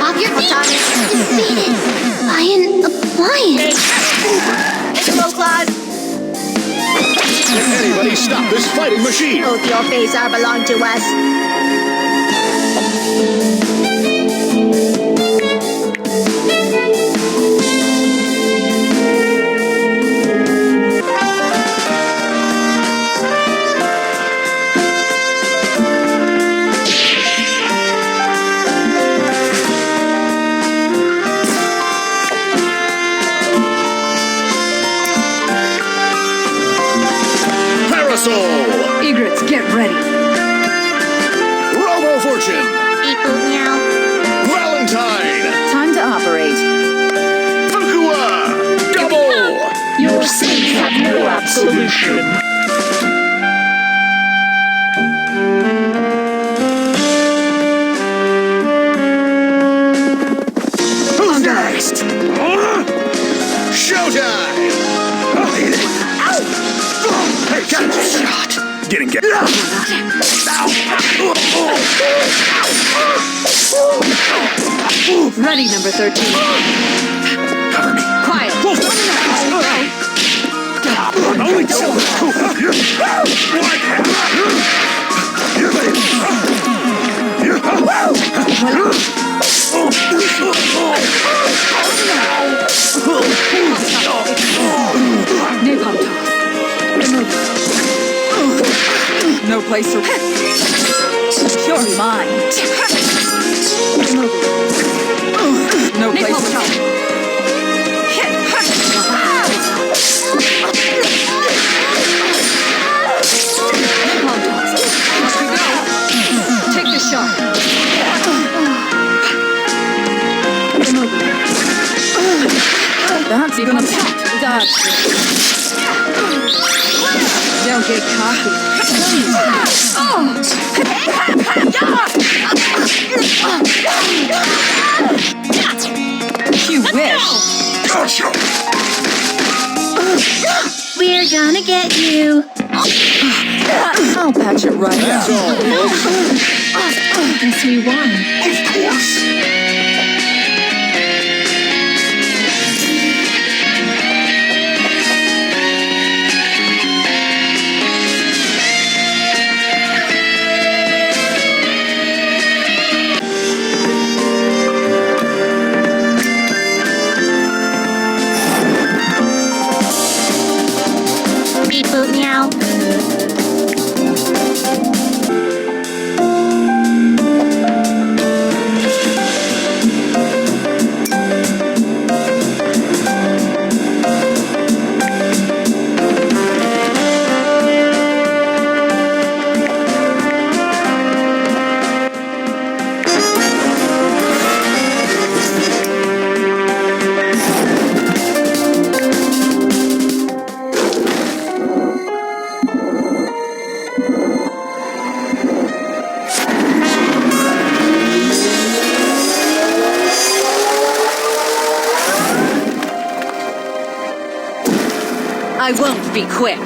Off your feet! Defeated by an appliance. Hello, Claude. Can anybody stop this fighting machine? Both your face are belong to us. Egrets, get ready. Robo Fortune. Beep boop meow. Valentine. Time to operate. Fukua. Double. Your sins have no absolution. Who's next? Showtime. Hey, catch a shot. Getting get. Ready, number 13. Cover me. Quiet. Only two. Napalm toss. No place to... You're mine. No place to... Napalm toss. Off we go. Take the shot. That's even a pot. Dodge. Don't get cocky. You wish. Gotcha. We're gonna get you. I'll patch it right That's up. all, folks. Guess we won. Of course. Beep boop meow. I won't be quick.